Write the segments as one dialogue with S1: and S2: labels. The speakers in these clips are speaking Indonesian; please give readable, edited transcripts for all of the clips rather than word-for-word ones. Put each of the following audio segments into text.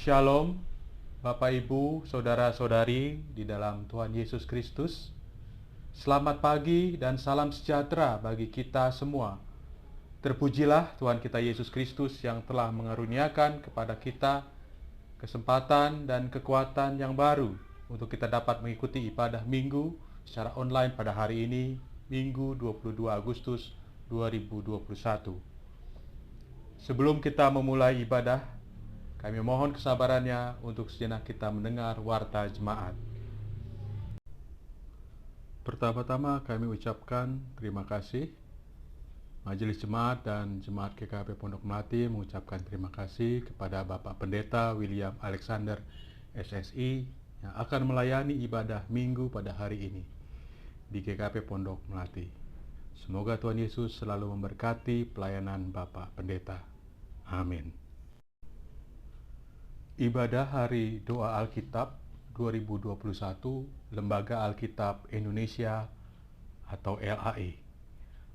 S1: Shalom, Bapak Ibu, Saudara-saudari di dalam Tuhan Yesus Kristus. Selamat pagi dan salam sejahtera bagi kita semua. Terpujilah Tuhan kita Yesus Kristus yang telah mengaruniakan kepada kita kesempatan dan kekuatan yang baru untuk kita dapat mengikuti ibadah minggu secara online pada hari ini, Minggu 22 Agustus 2021. Sebelum kita memulai ibadah, kami mohon kesabarannya untuk sejenak kita mendengar warta jemaat. Pertama-tama kami ucapkan terima kasih. Majelis Jemaat dan Jemaat GKP Pondok Melati mengucapkan terima kasih kepada Bapak Pendeta William Alexander SSI yang akan melayani ibadah minggu pada hari ini di GKP Pondok Melati. Semoga Tuhan Yesus selalu memberkati pelayanan Bapak Pendeta. Amin. Ibadah Hari Doa Alkitab 2021 Lembaga Alkitab Indonesia atau LAI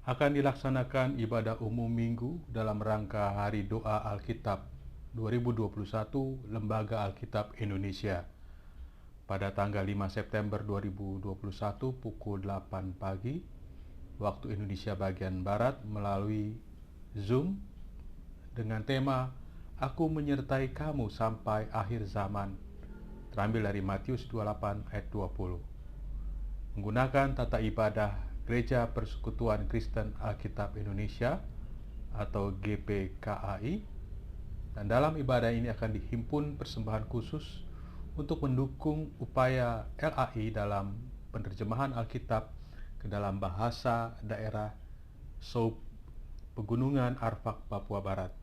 S1: akan dilaksanakan ibadah umum minggu dalam rangka Hari Doa Alkitab 2021 Lembaga Alkitab Indonesia pada tanggal 5 September 2021 pukul 8 pagi waktu Indonesia bagian Barat melalui Zoom dengan tema Aku menyertai kamu sampai akhir zaman, terambil dari Matius 28 ayat 20. Menggunakan tata ibadah Gereja Persekutuan Kristen Alkitab Indonesia atau GPKAI, dan dalam ibadah ini akan dihimpun persembahan khusus untuk mendukung upaya LAI dalam penerjemahan Alkitab ke dalam bahasa daerah Sub Pegunungan Arfak, Papua Barat.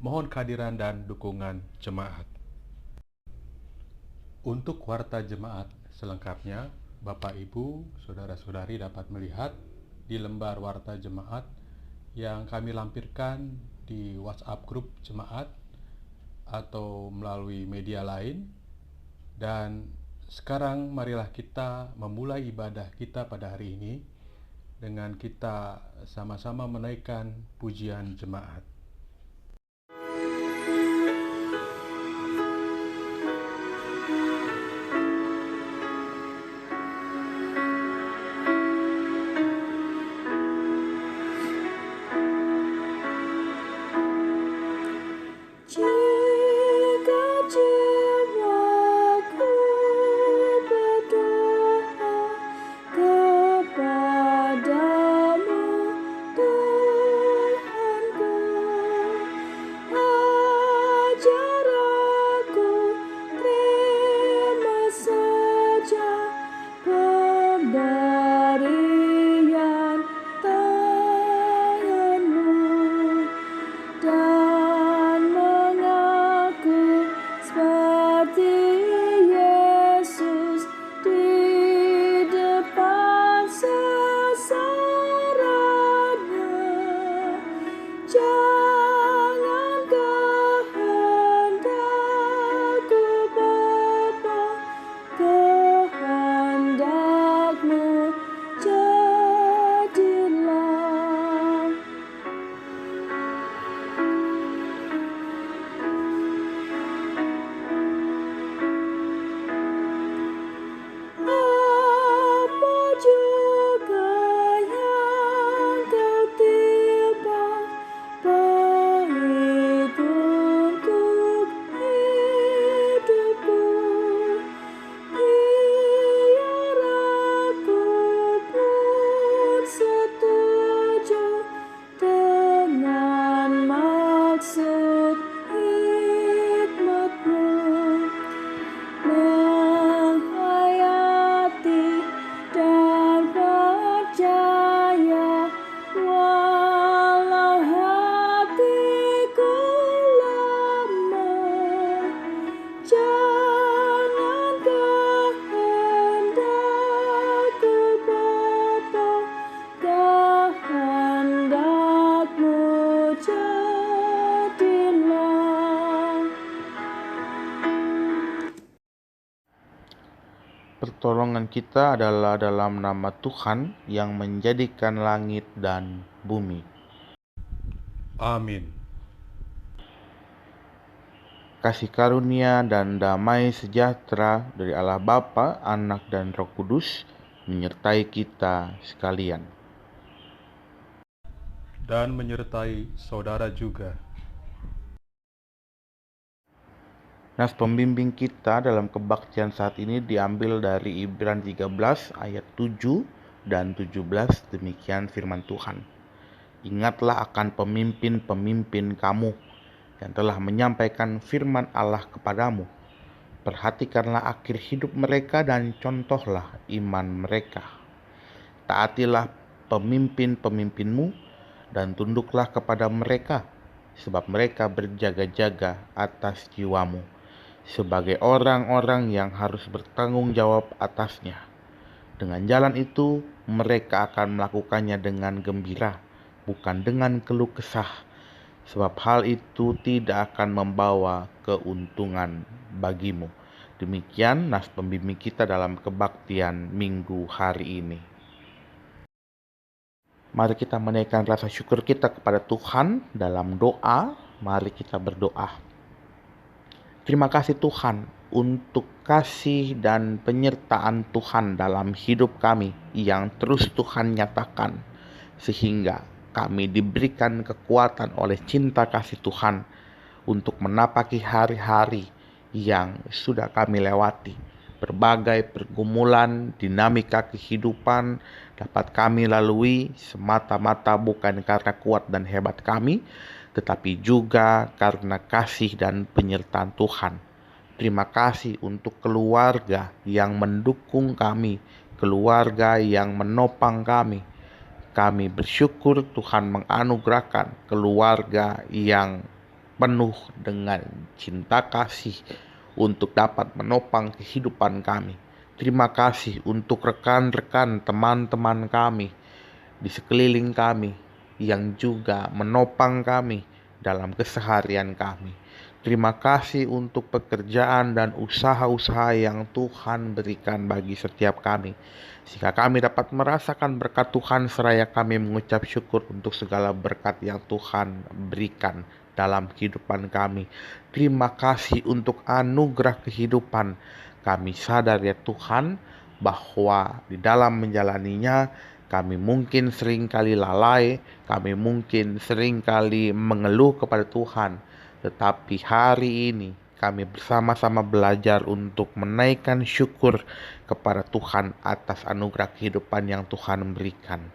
S1: Mohon kehadiran dan dukungan jemaat. Untuk warta jemaat selengkapnya, Bapak Ibu, Saudara-saudari dapat melihat di lembar warta jemaat yang kami lampirkan di WhatsApp grup jemaat atau melalui media lain. Dan sekarang marilah kita memulai ibadah kita pada hari ini dengan kita sama-sama menaikkan pujian jemaat.
S2: Pertolongan kita adalah dalam nama Tuhan yang menjadikan langit dan bumi.
S1: Amin.
S2: kasih karunia dan damai sejahtera dari Allah Bapa, Anak, dan Roh Kudus menyertai kita sekalian.
S1: Dan menyertai saudara juga.
S2: Nas pembimbing kita dalam kebaktian saat ini diambil dari Ibrani 13 ayat 7 dan 17, demikian firman Tuhan. Ingatlah akan pemimpin-pemimpin kamu yang telah menyampaikan firman Allah kepadamu. Perhatikanlah akhir hidup mereka dan contohlah iman mereka. Taatilah pemimpin-pemimpinmu dan tunduklah kepada mereka, sebab mereka berjaga-jaga atas jiwamu, sebagai orang-orang yang harus bertanggung jawab atasnya. Dengan jalan itu, mereka akan melakukannya dengan gembira, bukan dengan keluh kesah, sebab hal itu tidak akan membawa keuntungan bagimu. Demikian nas pembimbing kita dalam kebaktian minggu hari ini. Mari kita menaikkan rasa syukur kita kepada Tuhan dalam doa. Mari kita berdoa. Terima kasih Tuhan untuk kasih dan penyertaan Tuhan dalam hidup kami yang terus Tuhan nyatakan, sehingga kami diberikan kekuatan oleh cinta kasih Tuhan untuk menapaki hari-hari yang sudah kami lewati. Berbagai pergumulan, dinamika kehidupan dapat kami lalui semata-mata bukan karena kuat dan hebat kami, tetapi juga karena kasih dan penyertaan Tuhan. Terima kasih untuk keluarga yang mendukung kami, keluarga yang menopang kami. Kami bersyukur Tuhan menganugerahkan keluarga yang penuh dengan cinta kasih untuk dapat menopang kehidupan kami. Terima kasih untuk rekan-rekan teman-teman kami di sekeliling kami yang juga menopang kami dalam keseharian kami. Terima kasih untuk pekerjaan dan usaha-usaha yang Tuhan berikan bagi setiap kami, sehingga kami dapat merasakan berkat Tuhan seraya kami mengucap syukur untuk segala berkat yang Tuhan berikan dalam kehidupan kami. Terima kasih untuk anugerah kehidupan. Kami sadar ya Tuhan bahwa di dalam menjalaninya kami mungkin seringkali lalai, kami mungkin seringkali mengeluh kepada Tuhan. Tetapi hari ini kami bersama-sama belajar untuk menaikkan syukur kepada Tuhan atas anugerah kehidupan yang Tuhan berikan.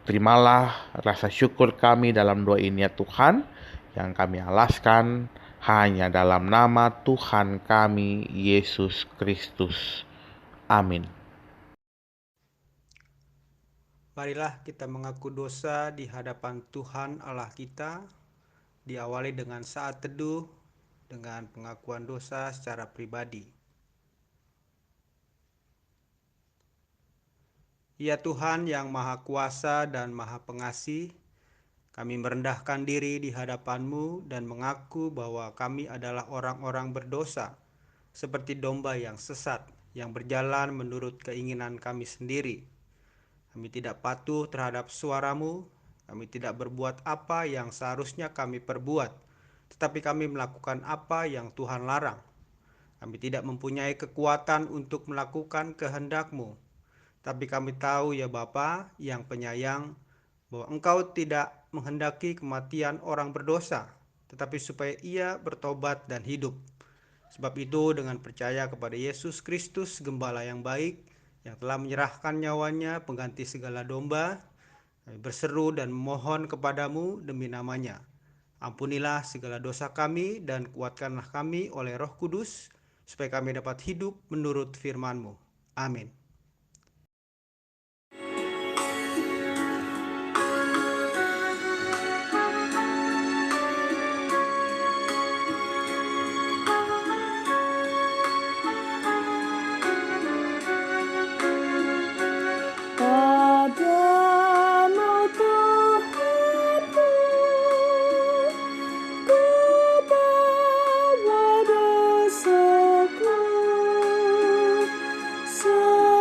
S2: Terimalah rasa syukur kami dalam doa ini ya Tuhan, yang kami alaskan hanya dalam nama Tuhan kami, Yesus Kristus. Amin.
S3: Marilah kita mengaku dosa di hadapan Tuhan Allah kita, diawali dengan saat teduh dengan pengakuan dosa secara pribadi. Ya Tuhan yang Maha Kuasa dan Maha Pengasih, kami merendahkan diri di hadapan-Mu dan mengaku bahwa kami adalah orang-orang berdosa, seperti domba yang sesat, yang berjalan menurut keinginan kami sendiri. Kami tidak patuh terhadap suara-Mu, kami tidak berbuat apa yang seharusnya kami perbuat, tetapi kami melakukan apa yang Tuhan larang. Kami tidak mempunyai kekuatan untuk melakukan kehendak-Mu, tapi kami tahu ya Bapa yang penyayang, bahwa Engkau tidak menghendaki kematian orang berdosa, tetapi supaya ia bertobat dan hidup. Sebab itu dengan percaya kepada Yesus Kristus, Gembala yang baik, yang telah menyerahkan nyawanya pengganti segala domba, kami berseru dan memohon kepadamu demi namanya. Ampunilah segala dosa kami dan kuatkanlah kami oleh Roh Kudus, supaya kami dapat hidup menurut firman-Mu. Amin.
S4: So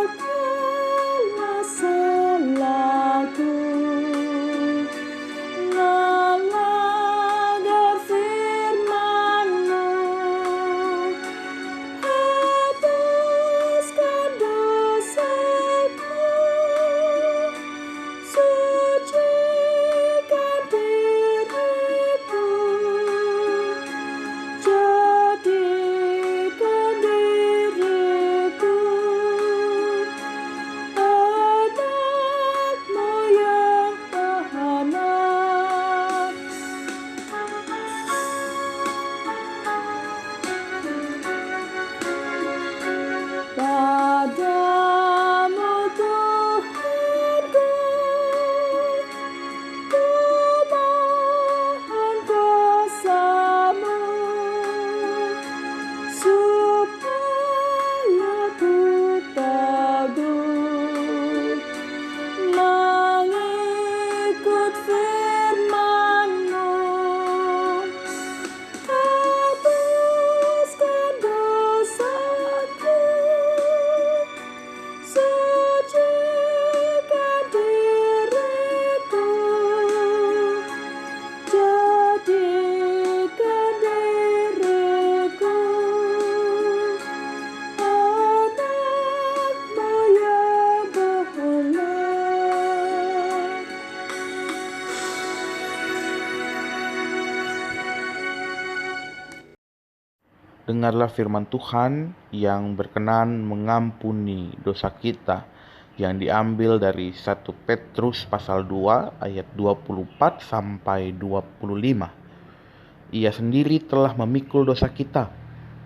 S2: dengarlah firman Tuhan yang berkenan mengampuni dosa kita, yang diambil dari 1 Petrus pasal 2 ayat 24 sampai 25. Ia sendiri telah memikul dosa kita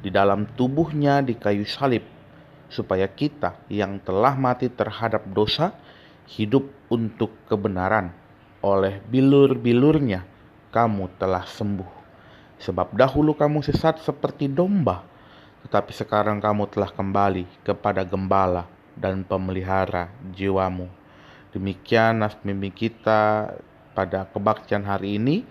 S2: di dalam tubuhnya di kayu salib, supaya kita yang telah mati terhadap dosa hidup untuk kebenaran. Oleh bilur-bilurnya kamu telah sembuh. Sebab dahulu kamu sesat seperti domba, tetapi sekarang kamu telah kembali kepada gembala dan pemelihara jiwamu. Demikian nasmimi kita pada kebaktian hari ini.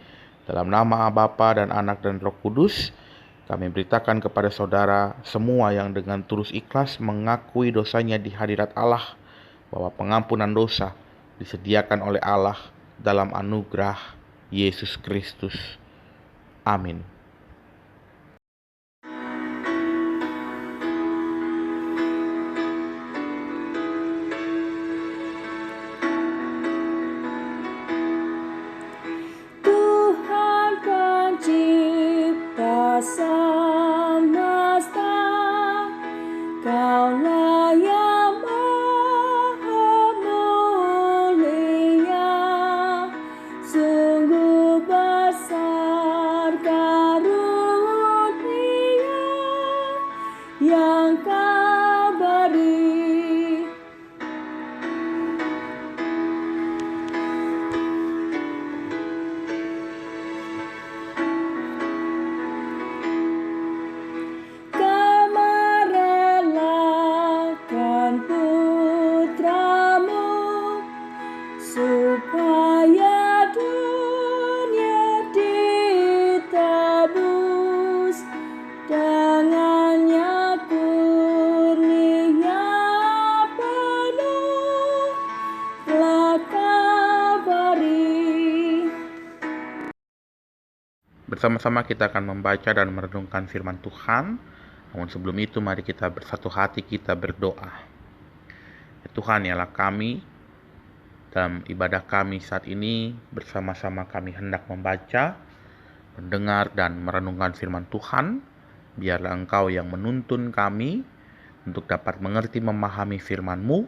S2: Dalam nama Bapa dan Anak dan Roh Kudus, kami beritakan kepada saudara semua yang dengan tulus ikhlas mengakui dosanya di hadirat Allah, bahwa pengampunan dosa disediakan oleh Allah dalam anugerah Yesus Kristus. Amin.
S4: Tuhan pencipta semesta, Kaulah yang maha mulia, sungguh besar karunia yang Kau beri. Kau merelakan putramu supaya dunia ditebus, dengannya kurnia penuh telah Kau beri.
S2: Bersama-sama kita akan membaca dan merenungkan firman Tuhan. Namun sebelum itu mari kita bersatu hati, kita berdoa. Ya Tuhan, ialah kami dalam ibadah kami saat ini, bersama-sama kami hendak membaca, mendengar dan merenungkan firman Tuhan. Biarlah Engkau yang menuntun kami untuk dapat mengerti, memahami firman-Mu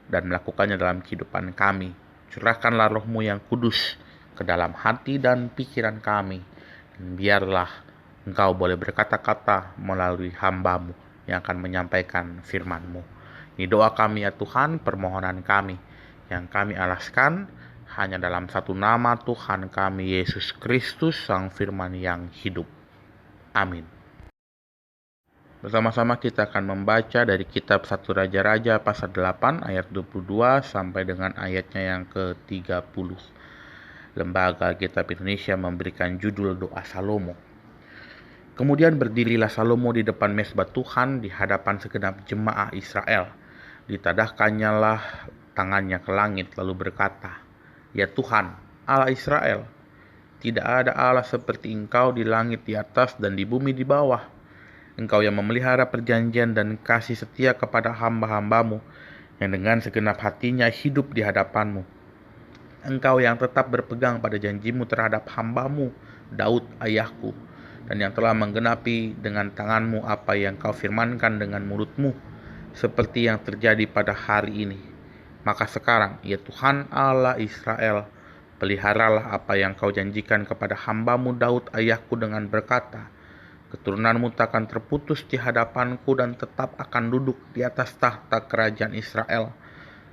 S2: dan melakukannya dalam kehidupan kami. Curahkanlah Roh-Mu yang kudus ke dalam hati dan pikiran kami. Dan biarlah Engkau boleh berkata-kata melalui hamba-Mu yang akan menyampaikan firman-Mu. Ini doa kami ya Tuhan, permohonan kami yang kami alaskan hanya dalam satu nama Tuhan kami, Yesus Kristus, Sang Firman yang hidup. Amin. Bersama-sama kita akan membaca dari kitab 1 Raja-Raja pasal 8 ayat 22 sampai dengan ayatnya yang ke-30. Lembaga Alkitab Indonesia memberikan judul Doa Salomo. Kemudian berdirilah Salomo di depan mezbah Tuhan di hadapan segenap jemaah Israel. Ditadahkannya lah tangannya ke langit lalu berkata, "Ya Tuhan, Allah Israel, tidak ada Allah seperti Engkau di langit di atas dan di bumi di bawah. Engkau yang memelihara perjanjian dan kasih setia kepada hamba-hamba-Mu yang dengan segenap hatinya hidup di hadapan-Mu. Engkau yang tetap berpegang pada janji-Mu terhadap hamba-Mu Daud ayahku, dan yang telah menggenapi dengan tangan-Mu apa yang Kau firmankan dengan mulut-Mu, seperti yang terjadi pada hari ini. Maka sekarang, ya Tuhan Allah Israel, peliharalah apa yang Kau janjikan kepada hamba-Mu Daud ayahku dengan berkata, keturunan-Mu takkan terputus di hadapanku dan tetap akan duduk di atas tahta kerajaan Israel,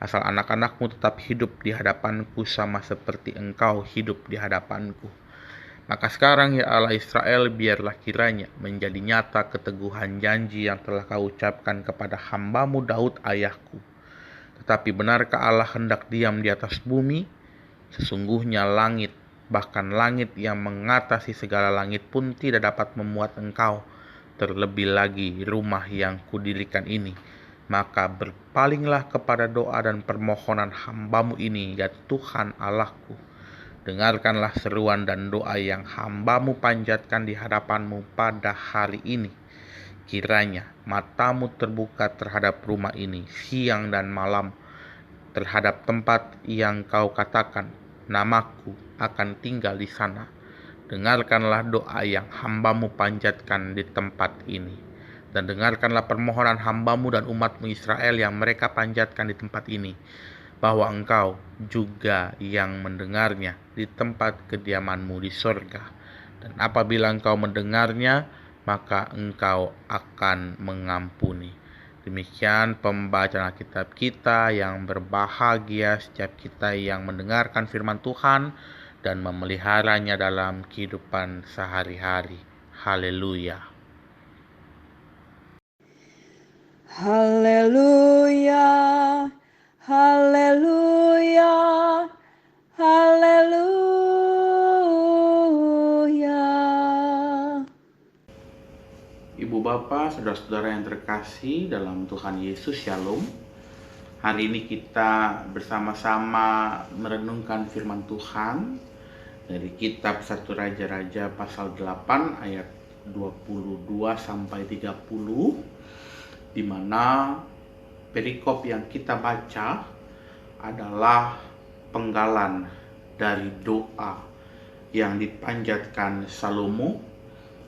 S2: asal anak-anak-Mu tetap hidup di hadapanku sama seperti Engkau hidup di hadapanku. Maka sekarang ya Allah Israel, biarlah kiranya menjadi nyata keteguhan janji yang telah Kau ucapkan kepada hamba-Mu Daud ayahku. Tetapi benarkah Allah hendak diam di atas bumi? Sesungguhnya langit, bahkan langit yang mengatasi segala langit pun tidak dapat memuat Engkau. Terlebih lagi rumah yang kudirikan ini. Maka berpalinglah kepada doa dan permohonan hamba-Mu ini, ya Tuhan Allahku. Dengarkanlah seruan dan doa yang hamba-Mu panjatkan di hadapan-Mu pada hari ini. Kiranya mata-Mu terbuka terhadap rumah ini siang dan malam, terhadap tempat yang Kau katakan, namaku akan tinggal di sana. dengarkanlah doa yang hamba-Mu panjatkan di tempat ini. Dan dengarkanlah permohonan hamba-Mu dan umat-Mu Israel yang mereka panjatkan di tempat ini, bahwa Engkau juga yang mendengarnya di tempat kediaman-Mu di sorga. Dan apabila Engkau mendengarnya, maka Engkau akan mengampuni. Demikian pembacaan Alkitab kita. Yang berbahagia setiap kita yang mendengarkan firman Tuhan dan memeliharanya dalam kehidupan sehari-hari. Haleluya.
S4: Haleluya, haleluya, haleluya.
S2: Ibu Bapak, saudara-saudara yang terkasih dalam Tuhan Yesus, Shalom. Hari ini kita bersama-sama merenungkan firman Tuhan dari kitab 1 Raja-Raja pasal 8 ayat 22 sampai 30, di mana perikop yang kita baca adalah penggalan dari doa yang dipanjatkan Salomo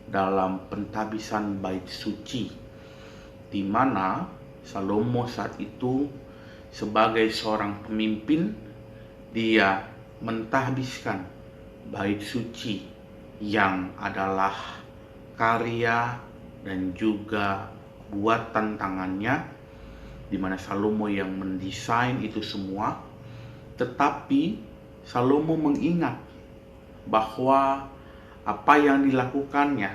S2: dalam pentabisan bait suci, di mana Salomo saat itu sebagai seorang pemimpin, dia mentahbiskan bait suci yang adalah karya dan juga buatan tangannya, di mana Salomo yang mendesain itu semua. Tetapi Salomo mengingat bahwa apa yang dilakukannya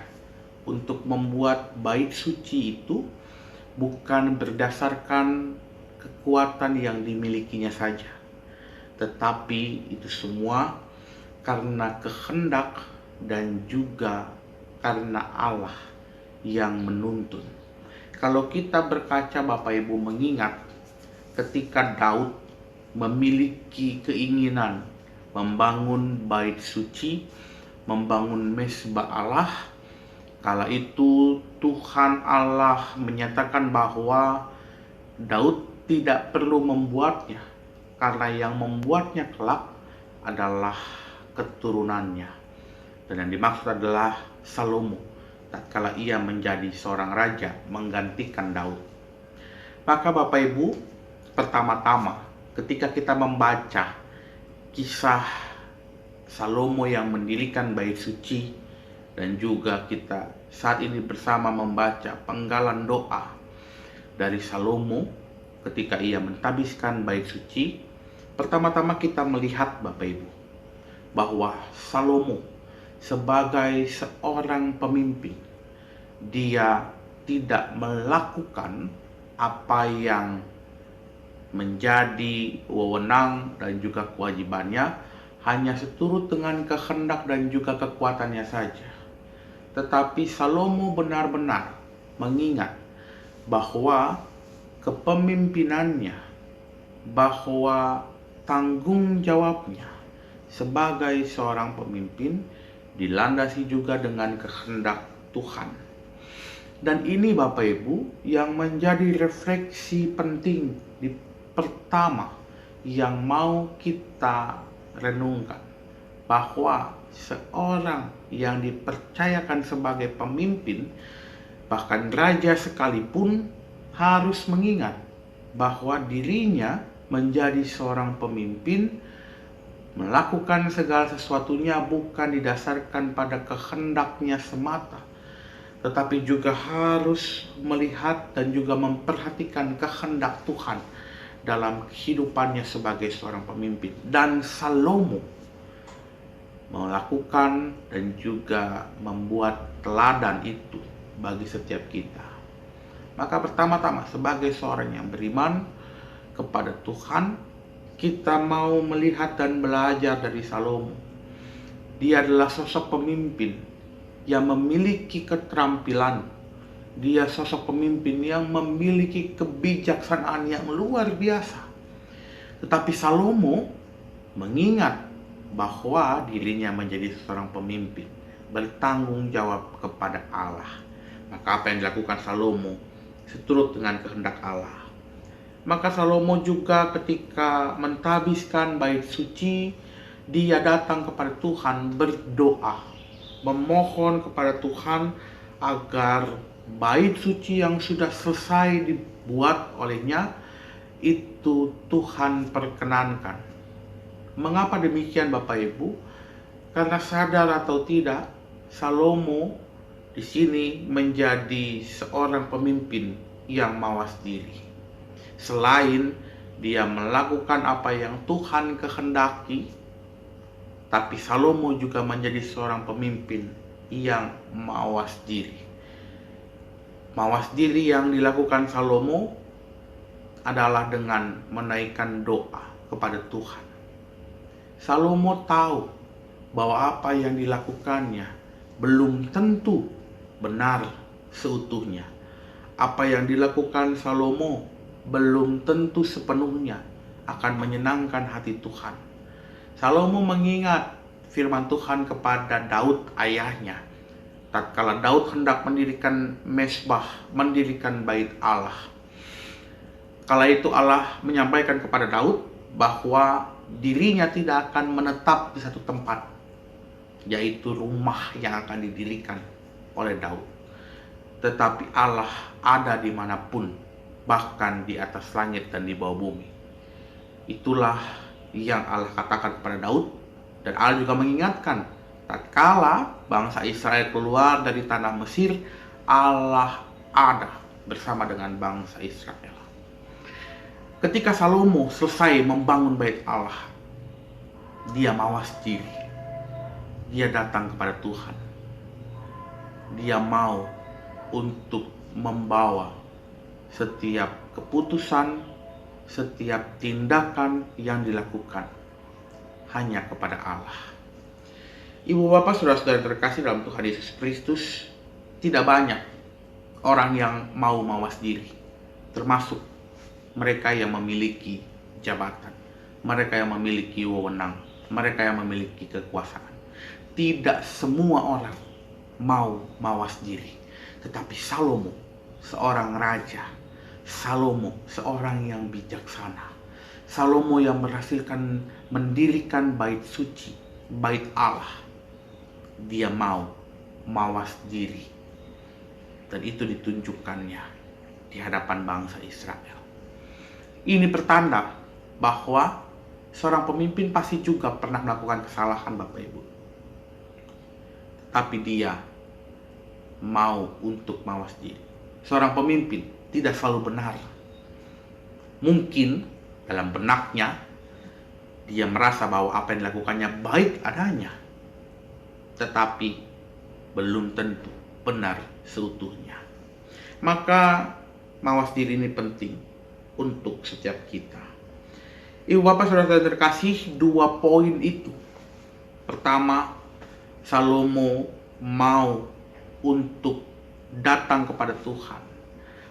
S2: untuk membuat bait suci itu bukan berdasarkan kekuatan yang dimilikinya saja, tetapi itu semua karena kehendak dan juga karena Allah yang menuntun. Kalau kita berkaca, Bapak Ibu, mengingat ketika Daud memiliki keinginan membangun bait suci, membangun mezbah Allah, kala itu Tuhan Allah menyatakan bahwa Daud tidak perlu membuatnya, karena yang membuatnya kelak adalah keturunannya. Dan yang dimaksud adalah Salomo, tatkala ia menjadi seorang raja menggantikan Daud. Maka Bapak Ibu, pertama-tama ketika kita membaca kisah Salomo yang mendirikan bait suci, dan juga kita saat ini bersama membaca penggalan doa dari Salomo ketika ia mentabiskan bait suci, pertama-tama kita melihat, Bapak Ibu, bahwa Salomo sebagai seorang pemimpin, dia tidak melakukan apa yang menjadi wewenang dan juga kewajibannya hanya seturut dengan kehendak dan juga kekuatannya saja. Tetapi Salomo benar-benar mengingat bahwa kepemimpinannya, bahwa tanggung jawabnya sebagai seorang pemimpin dilandasi juga dengan kehendak Tuhan. Dan ini Bapak Ibu yang menjadi refleksi penting pertama yang mau kita renungkan, bahwa seorang yang dipercayakan sebagai pemimpin, bahkan raja sekalipun, harus mengingat bahwa dirinya menjadi seorang pemimpin, melakukan segala sesuatunya bukan didasarkan pada kehendaknya semata, tetapi juga harus melihat dan juga memperhatikan kehendak Tuhan dalam kehidupannya sebagai seorang pemimpin. Dan Salomo melakukan dan juga membuat teladan itu bagi setiap kita. Maka pertama-tama sebagai seorang yang beriman kepada Tuhan, kita mau melihat dan belajar dari Salomo. Dia adalah sosok pemimpin yang memiliki keterampilan. Dia sosok pemimpin yang memiliki kebijaksanaan yang luar biasa. Tetapi Salomo mengingat bahwa dirinya menjadi seorang pemimpin, bertanggung jawab kepada Allah. Maka apa yang dilakukan Salomo seturut dengan kehendak Allah. Maka Salomo juga ketika mentahbiskan bait suci, dia datang kepada Tuhan berdoa. memohon kepada Tuhan agar bait suci yang sudah selesai dibuat olehnya itu Tuhan perkenankan. Mengapa demikian Bapak Ibu? Karena sadar atau tidak, Salomo di sini menjadi seorang pemimpin yang mawas diri. Selain dia melakukan apa yang Tuhan kehendaki, tapi Salomo juga menjadi seorang pemimpin yang mawas diri. Mawas diri yang dilakukan Salomo adalah dengan menaikkan doa kepada Tuhan. Salomo tahu bahwa apa yang dilakukannya belum tentu benar seutuhnya. Apa yang dilakukan Salomo belum tentu sepenuhnya akan menyenangkan hati Tuhan. Salomo mengingat firman Tuhan kepada Daud ayahnya. Tatkala Daud hendak mendirikan mezbah, mendirikan bait Allah. Kala itu Allah menyampaikan kepada Daud bahwa dirinya tidak akan menetap di satu tempat, yaitu rumah yang akan didirikan oleh Daud. Tetapi Allah ada dimanapun, bahkan di atas langit dan di bawah bumi. Itulah yang Allah katakan kepada Daud. Dan Allah juga mengingatkan, tatkala bangsa Israel keluar dari tanah Mesir, Allah ada bersama dengan bangsa Israel. Ketika Salomo selesai membangun bait Allah, dia mawas diri. Dia datang kepada Tuhan. Dia mau untuk membawa setiap keputusan, setiap tindakan yang dilakukan hanya kepada Allah. Ibu bapak saudara-saudara terkasih dalam Tuhan Yesus Kristus, tidak banyak orang yang mau mawas diri, termasuk mereka yang memiliki jabatan, mereka yang memiliki wewenang, mereka yang memiliki kekuasaan. Tidak semua orang mau mawas diri. Tetapi Salomo, seorang raja, Salomo, seorang yang bijaksana, Salomo yang berhasilkan mendirikan bait suci, bait Allah, dia mau mawas diri. Dan itu ditunjukkannya di hadapan bangsa Israel. Ini pertanda bahwa seorang pemimpin pasti juga pernah melakukan kesalahan, Bapak Ibu. Tapi dia mau untuk mawas diri. Seorang pemimpin tidak selalu benar. Mungkin dalam benaknya dia merasa bahwa apa yang dilakukannya baik adanya, tetapi belum tentu benar seutuhnya. Maka mawas diri ini penting untuk setiap kita. Ibu bapak saudara terkasih, 2 poin itu. Pertama, Salomo mau untuk datang kepada Tuhan,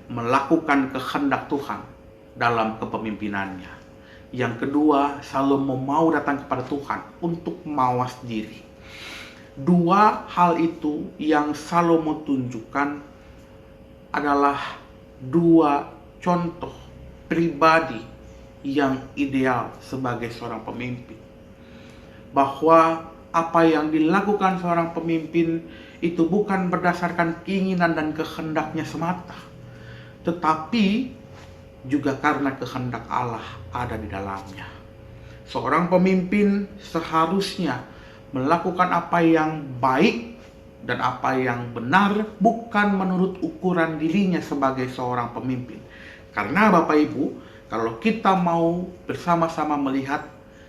S2: melakukan kehendak Tuhan dalam kepemimpinannya. Yang kedua, Salomo mau datang kepada Tuhan untuk mawas diri. 2 hal itu yang Salomo tunjukkan adalah 2 contoh pribadi yang ideal sebagai seorang pemimpin. Bahwa apa yang dilakukan seorang pemimpin itu bukan berdasarkan keinginan dan kehendaknya semata, tetapi juga karena kehendak Allah ada di dalamnya. Seorang pemimpin seharusnya melakukan apa yang baik dan apa yang benar, bukan menurut ukuran dirinya sebagai seorang pemimpin. Karena Bapak Ibu, kalau kita mau bersama-sama melihat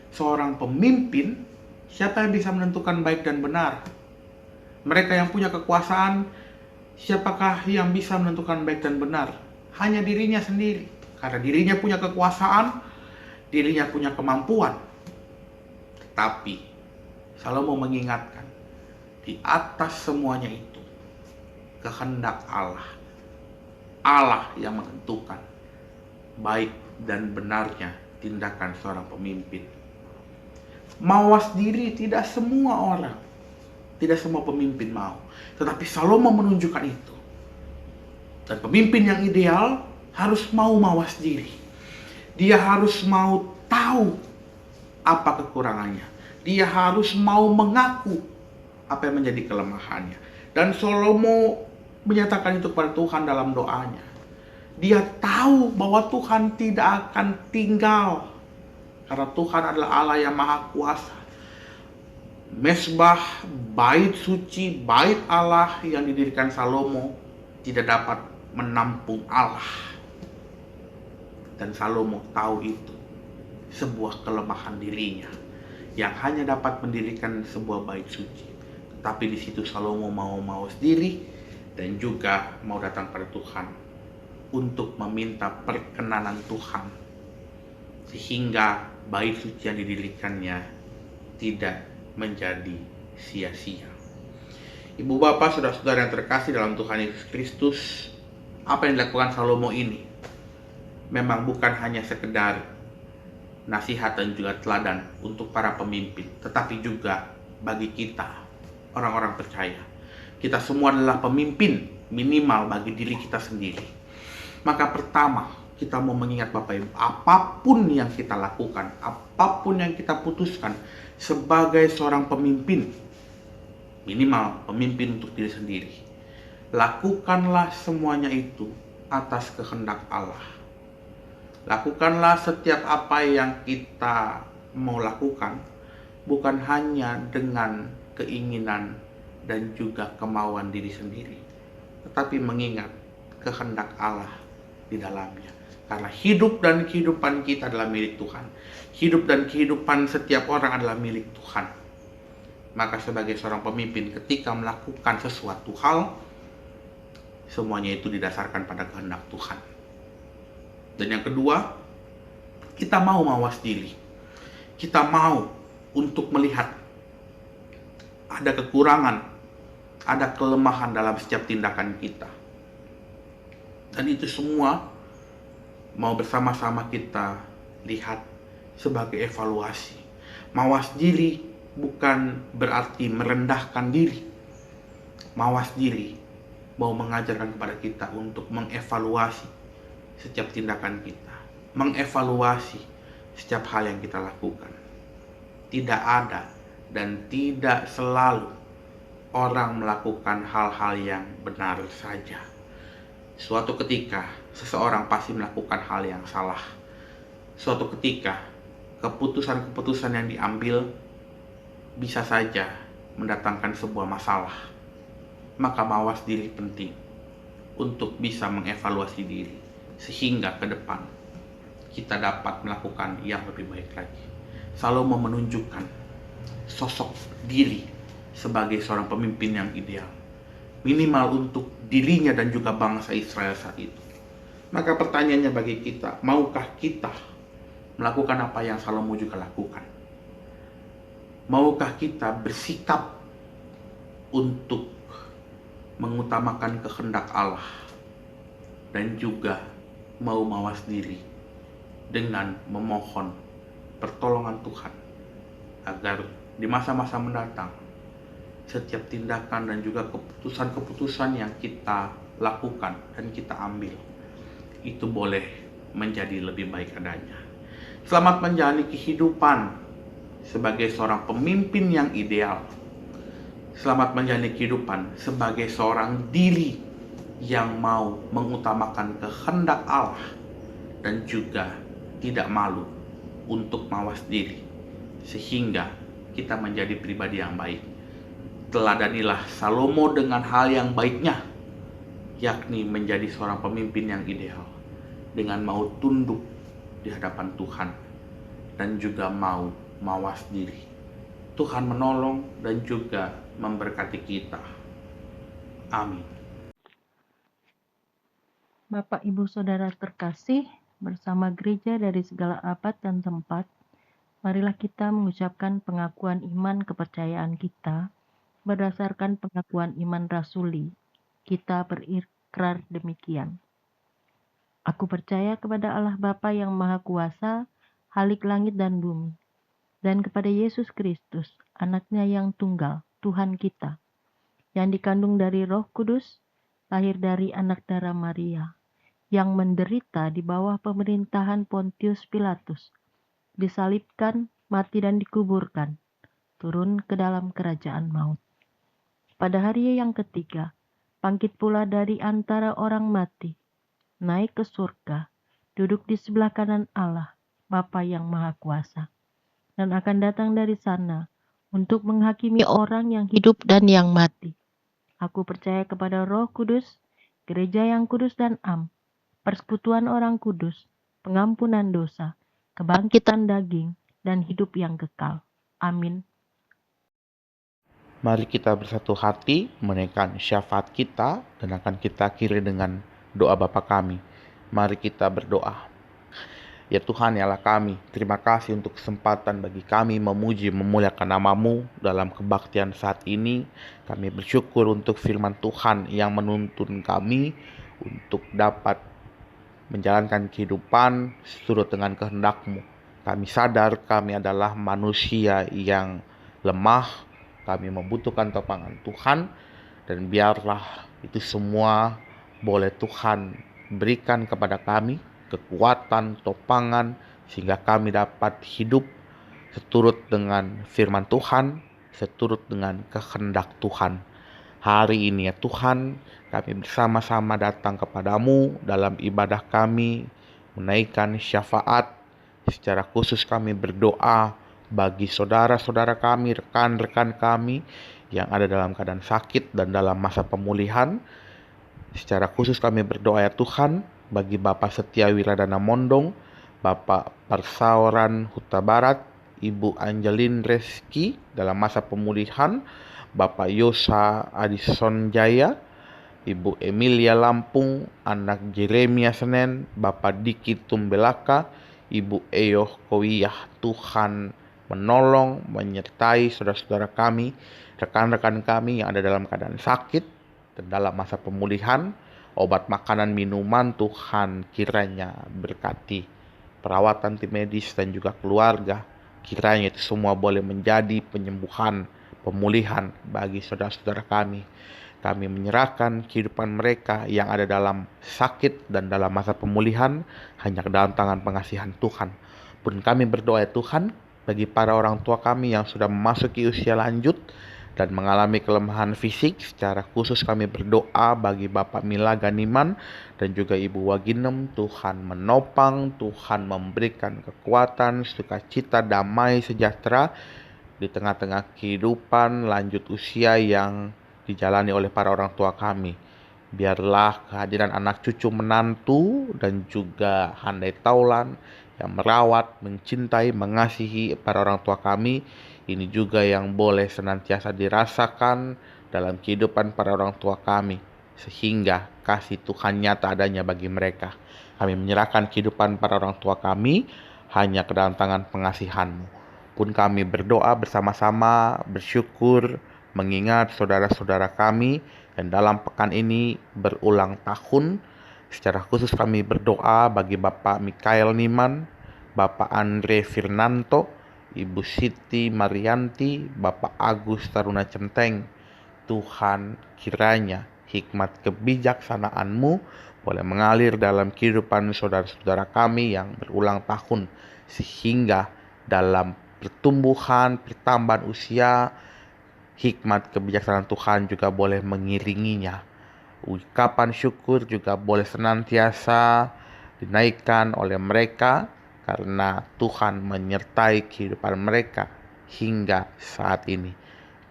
S2: seorang pemimpin, siapa yang bisa menentukan baik dan benar? Mereka yang punya kekuasaan, siapakah yang bisa menentukan baik dan benar? Hanya dirinya sendiri. Karena dirinya punya kekuasaan, dirinya punya kemampuan. Tetapi Salomo mengingatkan, di atas semuanya itu, kehendak Allah. Allah yang menentukan baik dan benarnya tindakan seorang pemimpin. Mawas diri tidak semua orang, tidak semua pemimpin mau. Tetapi Salomo menunjukkan itu. Dan pemimpin yang ideal harus mau mawas diri. Dia harus mau tahu apa kekurangannya. Dia harus mau mengaku apa yang menjadi kelemahannya. Dan Salomo menyatakan itu kepada Tuhan dalam doanya. Dia tahu bahwa Tuhan tidak akan tinggal, karena Tuhan adalah Allah yang maha kuasa. Mesbah, bait suci, bait Allah yang didirikan Salomo tidak dapat menampung Allah. Dan Salomo tahu itu sebuah kelemahan dirinya yang hanya dapat mendirikan sebuah bait suci. Tapi di situ Salomo mau sendiri dan juga mau datang pada Tuhan untuk meminta perkenanan Tuhan, sehingga bait suci yang didirikannya tidak menjadi sia-sia. Ibu bapak, saudara-saudara yang terkasih dalam Tuhan Yesus Kristus, apa yang dilakukan Salomo ini memang bukan hanya sekedar nasihat dan juga teladan untuk para pemimpin, tetapi juga bagi kita, orang-orang percaya. Kita semua adalah pemimpin, minimal bagi diri kita sendiri. Maka pertama, kita mau mengingat Bapak Ibu, apapun yang kita lakukan, apapun yang kita putuskan sebagai seorang pemimpin, minimal pemimpin untuk diri sendiri, lakukanlah semuanya itu atas kehendak Allah. Lakukanlah setiap apa yang kita mau lakukan bukan hanya dengan keinginan dan juga kemauan diri sendiri, tetapi mengingat kehendak Allah di dalamnya. Karena hidup dan kehidupan kita adalah milik Tuhan. Hidup dan kehidupan setiap orang adalah milik Tuhan. Maka sebagai seorang pemimpin, ketika melakukan sesuatu hal, semuanya itu didasarkan pada kehendak Tuhan. Dan yang kedua, kita mau mawas diri. Kita mau untuk melihat ada kekurangan, ada kelemahan dalam setiap tindakan kita. Dan itu semua mau bersama-sama kita lihat sebagai evaluasi. Mawas diri bukan berarti merendahkan diri. Mawas diri mau mengajarkan kepada kita untuk mengevaluasi setiap tindakan kita, mengevaluasi setiap hal yang kita lakukan. Tidak ada dan tidak selalu orang melakukan hal-hal yang benar saja. Suatu ketika seseorang pasti melakukan hal yang salah. Suatu ketika keputusan-keputusan yang diambil bisa saja mendatangkan sebuah masalah. Maka mawas diri penting untuk bisa mengevaluasi diri, sehingga ke depan kita dapat melakukan yang lebih baik lagi. Salomo menunjukkan sosok diri sebagai seorang pemimpin yang ideal, minimal untuk dirinya dan juga bangsa Israel saat itu. Maka pertanyaannya bagi kita, maukah kita melakukan apa yang Salomo juga lakukan? Maukah kita bersikap untuk mengutamakan kehendak Allah dan juga mau mawas diri dengan memohon pertolongan Tuhan agar di masa-masa mendatang setiap tindakan dan juga keputusan-keputusan yang kita lakukan dan kita ambil itu boleh menjadi lebih baik adanya. Selamat menjalani kehidupan sebagai seorang pemimpin yang ideal. Selamat menjalani kehidupan sebagai seorang diri yang mau mengutamakan kehendak Allah dan juga tidak malu untuk mawas diri, sehingga kita menjadi pribadi yang baik. Teladanilah Salomo dengan hal yang baiknya, yakni menjadi seorang pemimpin yang ideal, dengan mau tunduk di hadapan Tuhan dan juga mau mawas diri. Tuhan menolong dan juga memberkati kita. Amin.
S5: Bapak, Ibu, Saudara terkasih, bersama gereja dari segala abad dan tempat, marilah kita mengucapkan pengakuan iman kepercayaan kita berdasarkan pengakuan iman rasuli. Kita berikrar demikian. Aku percaya kepada Allah Bapa yang Maha Kuasa, Khalik langit dan bumi, dan kepada Yesus Kristus, Anaknya yang tunggal, Tuhan kita, yang dikandung dari Roh Kudus, lahir dari anak darah Maria, yang menderita di bawah pemerintahan Pontius Pilatus, disalibkan, mati dan dikuburkan, turun ke dalam kerajaan maut. pada hari yang ketiga, bangkit pula dari antara orang mati, naik ke surga, duduk di sebelah kanan Allah, Bapa yang Maha Kuasa, dan akan datang dari sana untuk menghakimi orang yang hidup dan yang mati. Aku percaya kepada Roh Kudus, gereja yang kudus dan am, persekutuan orang kudus, pengampunan dosa, kebangkitan daging, dan hidup yang kekal. Amin.
S2: Mari kita bersatu hati menaikkan syafaat kita dan akan kita akhiri dengan doa Bapa kami. Mari kita berdoa. Ya Tuhan, ya Allah kami, terima kasih untuk kesempatan bagi kami memuji memuliakan nama-Mu dalam kebaktian saat ini. Kami bersyukur untuk firman Tuhan yang menuntun kami untuk dapat menjalankan kehidupan seturut dengan kehendak-Mu. Kami sadar kami adalah manusia yang lemah, kami membutuhkan topangan Tuhan, dan biarlah itu semua boleh Tuhan berikan kepada kami kekuatan, topangan, sehingga kami dapat hidup seturut dengan firman Tuhan, seturut dengan kehendak Tuhan. Hari ini ya Tuhan, kami bersama-sama datang kepadamu dalam ibadah kami, menaikkan syafaat. Secara khusus kami berdoa bagi saudara-saudara kami, rekan-rekan kami yang ada dalam keadaan sakit dan dalam masa pemulihan. Secara khusus kami berdoa ya Tuhan bagi Bapak Setia Wiradana Mondong, Bapak Persawaran Huta Barat, Ibu Angelin Reski dalam masa pemulihan, Bapak Yosa Adison Jaya, Ibu Emilia Lampung, anak Jeremia Senen, Bapak Diki Tumbelaka, Ibu Eyoh Kowiyah. Tuhan menolong, menyertai saudara-saudara kami, rekan-rekan kami yang ada dalam keadaan sakit dan dalam masa pemulihan. Obat, makanan, minuman Tuhan kiranya berkati. Perawatan tim medis dan juga keluarga, kiranya itu semua boleh menjadi penyembuhan, pemulihan bagi saudara-saudara kami. Kami menyerahkan kehidupan mereka yang ada dalam sakit dan dalam masa pemulihan hanya ke dalam tangan pengasihan Tuhan. Pun kami berdoa ya Tuhan bagi para orang tua kami yang sudah memasuki usia lanjut dan mengalami kelemahan fisik. Secara khusus kami berdoa bagi Bapak Mila Ganiman dan juga Ibu Waginem. Tuhan menopang, Tuhan memberikan kekuatan, sukacita, damai, sejahtera di tengah-tengah kehidupan lanjut usia yang dijalani oleh para orang tua kami. Biarlah kehadiran anak cucu menantu dan juga handai taulan yang merawat, mencintai, mengasihi para orang tua kami, ini juga yang boleh senantiasa dirasakan dalam kehidupan para orang tua kami, sehingga kasih Tuhan nyata adanya bagi mereka. Kami menyerahkan kehidupan para orang tua kami hanya ke dalam tangan pengasihan-Mu. Pun kami berdoa bersama-sama, bersyukur, mengingat saudara-saudara kami yang dalam pekan ini berulang tahun. Secara khusus kami berdoa bagi Bapak Mikael Niman, Bapak Andre Firnanto, Ibu Siti Marianti, Bapak Agus Taruna Centeng. Tuhan, kiranya hikmat kebijaksanaan-Mu boleh mengalir dalam kehidupan saudara-saudara kami yang berulang tahun, sehingga dalam pertumbuhan, pertambahan usia, hikmat kebijaksanaan Tuhan juga boleh mengiringinya. Ucapan syukur juga boleh senantiasa dinaikkan oleh mereka karena Tuhan menyertai kehidupan mereka hingga saat ini.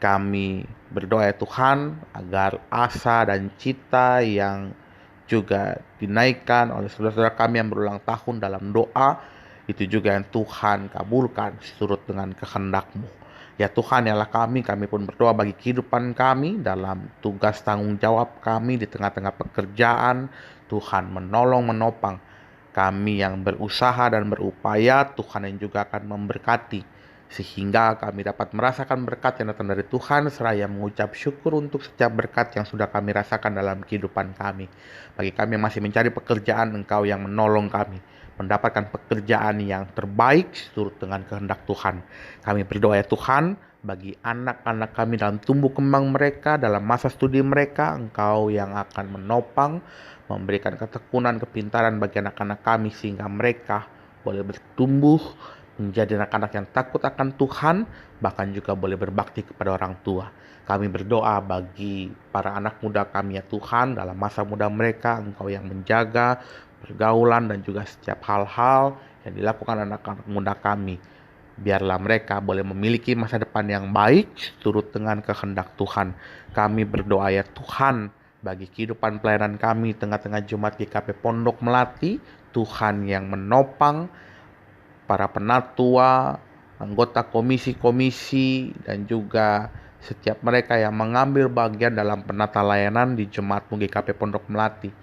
S2: Kami berdoa ya Tuhan agar asa dan cita yang juga dinaikkan oleh saudara-saudara kami yang berulang tahun dalam doa, itu juga yang Tuhan kabulkan seturut dengan kehendak-Mu. Ya Tuhan, yalah kami pun berdoa bagi kehidupan kami dalam tugas tanggung jawab kami di tengah-tengah pekerjaan. Tuhan menolong, menopang kami yang berusaha dan berupaya. Tuhan yang juga akan memberkati, sehingga kami dapat merasakan berkat yang datang dari Tuhan, seraya mengucap syukur untuk setiap berkat yang sudah kami rasakan dalam kehidupan kami. Bagi kami yang masih mencari pekerjaan, Engkau yang menolong kami mendapatkan pekerjaan yang terbaik seturut dengan kehendak Tuhan. Kami berdoa ya Tuhan bagi anak-anak kami dalam tumbuh kembang mereka, dalam masa studi mereka, Engkau yang akan menopang, memberikan ketekunan, kepintaran bagi anak-anak kami sehingga mereka boleh bertumbuh, menjadi anak-anak yang takut akan Tuhan, bahkan juga boleh berbakti kepada orang tua. Kami berdoa bagi para anak muda kami ya Tuhan, dalam masa muda mereka Engkau yang menjaga pergaulan dan juga setiap hal-hal yang dilakukan anak-anak muda kami. Biarlah mereka boleh memiliki masa depan yang baik turut dengan kehendak Tuhan. Kami berdoa ya Tuhan bagi kehidupan pelayanan kami tengah-tengah Jemaat GKP Pondok Melati, Tuhan yang menopang para penatua, anggota komisi-komisi, dan juga setiap mereka yang mengambil bagian dalam penata layanan di Jemaat GKP Pondok Melati.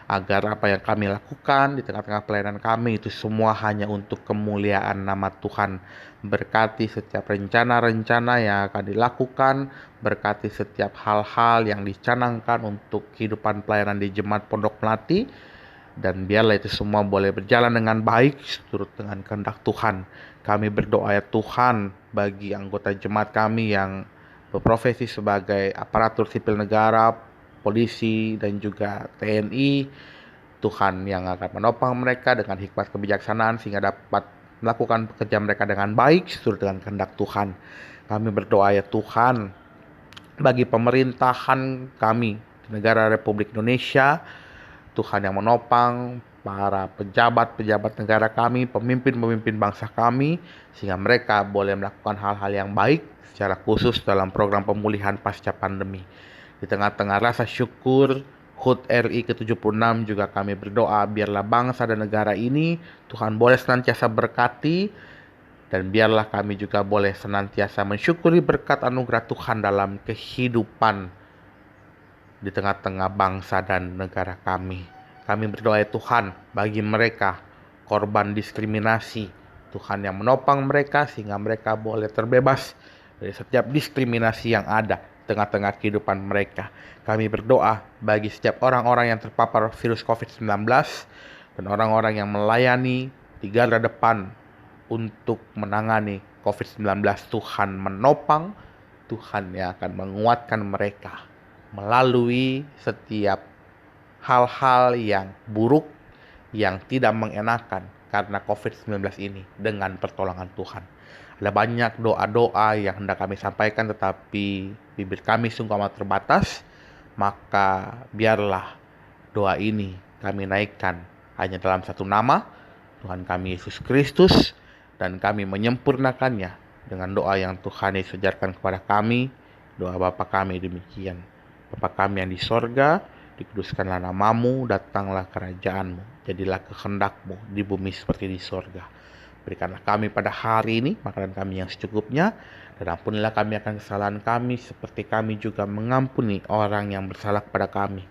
S2: Agar apa yang kami lakukan di tengah-tengah pelayanan kami itu semua hanya untuk kemuliaan nama Tuhan. Berkati setiap rencana-rencana yang akan dilakukan, berkati setiap hal-hal yang dicanangkan untuk kehidupan pelayanan di Jemaat Pondok Melati, dan biarlah itu semua boleh berjalan dengan baik turut dengan kehendak Tuhan. Kami berdoa ya Tuhan bagi anggota jemaat kami yang berprofesi sebagai aparatur sipil negara, polisi, dan juga TNI. Tuhan yang akan menopang mereka dengan hikmat kebijaksanaan sehingga dapat melakukan pekerjaan mereka dengan baik sesuai dengan kehendak Tuhan. Kami berdoa ya Tuhan bagi pemerintahan kami di negara Republik Indonesia, Tuhan yang menopang para pejabat-pejabat negara kami, pemimpin-pemimpin bangsa kami, sehingga mereka boleh melakukan hal-hal yang baik secara khusus dalam program pemulihan pasca pandemi. Di tengah-tengah rasa syukur HUT RI ke-76 juga kami berdoa biarlah bangsa dan negara ini Tuhan boleh senantiasa berkati, dan biarlah kami juga boleh senantiasa mensyukuri berkat anugerah Tuhan dalam kehidupan di tengah-tengah bangsa dan negara kami. Kami berdoa ya Tuhan bagi mereka korban diskriminasi, Tuhan yang menopang mereka sehingga mereka boleh terbebas dari setiap diskriminasi yang ada tengah-tengah kehidupan mereka. Kami berdoa bagi setiap orang-orang yang terpapar virus COVID-19 dan orang-orang yang melayani di garda depan untuk menangani COVID-19. Tuhan menopang, Tuhan yang akan menguatkan mereka melalui setiap hal-hal yang buruk, yang tidak mengenakan karena COVID-19 ini dengan pertolongan Tuhan. Ada banyak doa-doa yang hendak kami sampaikan, tetapi bibir kami sungguh amat terbatas. Maka biarlah doa ini kami naikkan hanya dalam satu nama, Tuhan kami Yesus Kristus, dan kami menyempurnakannya dengan doa yang Tuhan Yesus ajarkan kepada kami. Doa Bapa kami demikian: Bapa kami yang di sorga, dikuduskanlah namamu, datanglah kerajaanmu, jadilah kehendakmu di bumi seperti di sorga. Berikanlah kami pada hari ini makanan kami yang secukupnya, dan ampunilah kami akan kesalahan kami seperti kami juga mengampuni orang yang bersalah kepada kami.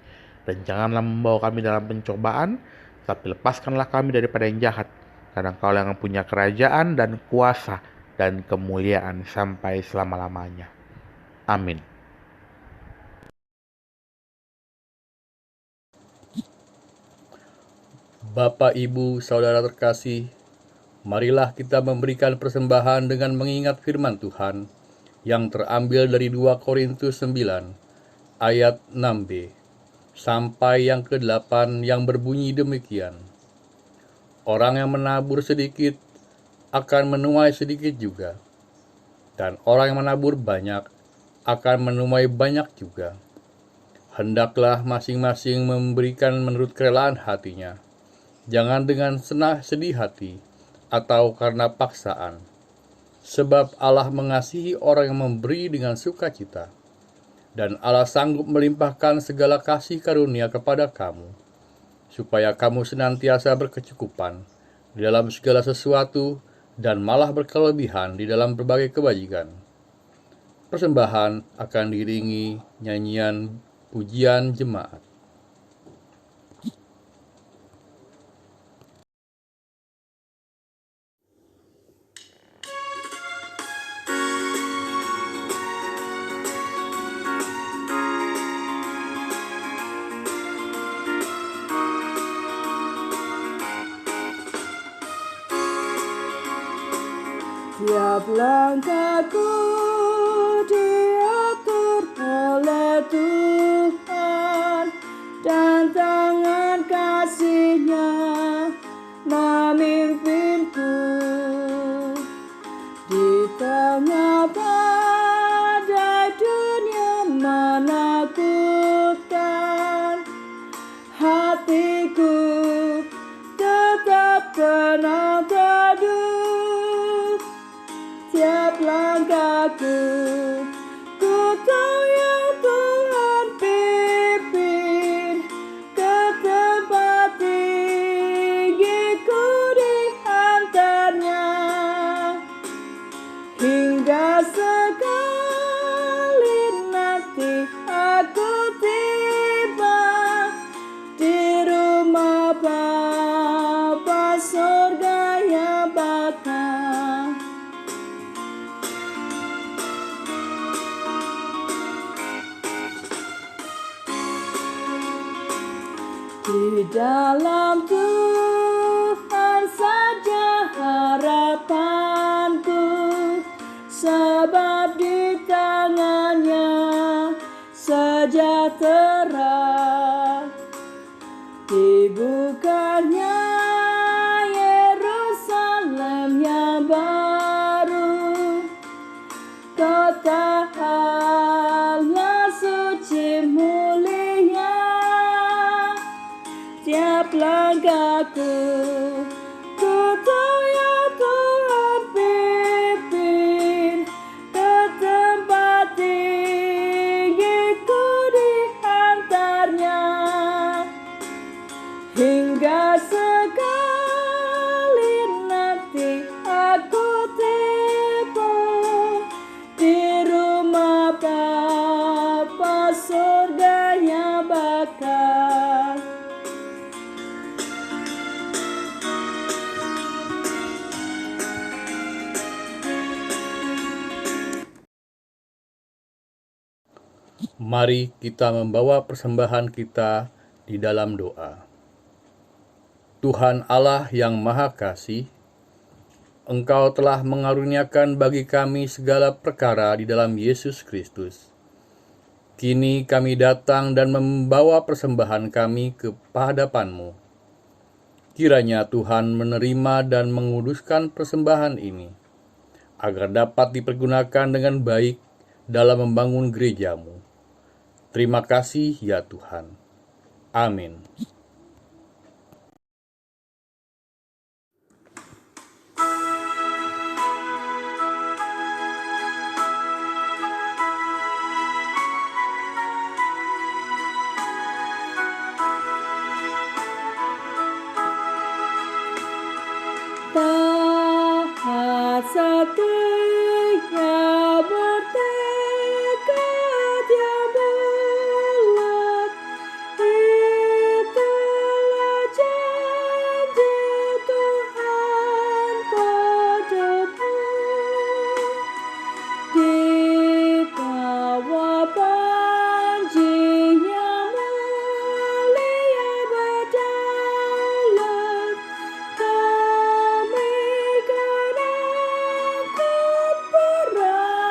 S2: Dan janganlah membawa kami dalam pencobaan, tapi lepaskanlah kami daripada yang jahat, karena Engkau yang mempunyai kerajaan dan kuasa dan kemuliaan sampai selama-lamanya. Amin.
S6: Bapak, Ibu, Saudara terkasih, marilah kita memberikan persembahan dengan mengingat firman Tuhan yang terambil dari 2 Korintus 9 ayat 6b sampai yang ke-8 yang berbunyi demikian: Orang yang menabur sedikit akan menuai sedikit juga, dan orang yang menabur banyak akan menuai banyak juga. Hendaklah masing-masing memberikan menurut kerelaan hatinya, jangan dengan sedih hati atau karena paksaan, sebab Allah mengasihi orang yang memberi dengan sukacita, dan Allah sanggup melimpahkan segala kasih karunia kepada kamu, supaya kamu senantiasa berkecukupan di dalam segala sesuatu dan malah berkelebihan di dalam berbagai kebajikan. Persembahan akan diiringi nyanyian pujian jemaat.
S4: Tiap langkahku diatur oleh Tuhan, dan tangan kasih-Nya memimpinku. tiap langkahku. Ku tahu yang Tuhan pimpin ke tempat tinggiku dihantarnya, hingga sekali nanti aku tiba di rumah Bapa surga yang bakal. Di dalam Tuhan saja harapanku, sebab di tangannya sejahtera. Dibukanya Yerusalem yang baru, kota Allah suci mulia. Tiap langkahku, ku tahu yang Tuhan pimpin ke tempat tinggiku dihantarnya, hingga sekali nanti aku tiba di rumah Bapa surga yang bakal.
S6: Mari kita membawa persembahan kita di dalam doa. Tuhan Allah yang Maha Kasih, Engkau telah mengaruniakan bagi kami segala perkara di dalam Yesus Kristus. Kini kami datang dan membawa persembahan kami ke hadapan-Mu. Kiranya Tuhan menerima dan menguduskan persembahan ini, agar dapat dipergunakan dengan baik dalam membangun gereja-Mu. Terima kasih ya Tuhan. Amin.
S4: Setia bertekad yang bulat, itulah janji Tuhan padamu. Di bawah banji yang mulia berdaulat, kami kan angkat perang.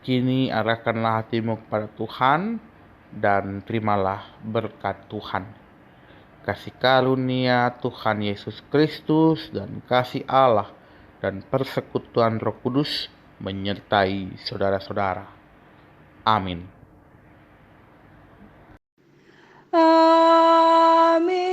S2: Kini arahkanlah hatimu kepada Tuhan dan terimalah berkat Tuhan. Kasih karunia Tuhan Yesus Kristus dan kasih Allah dan persekutuan Roh Kudus menyertai saudara-saudara. Amin.
S4: Amin.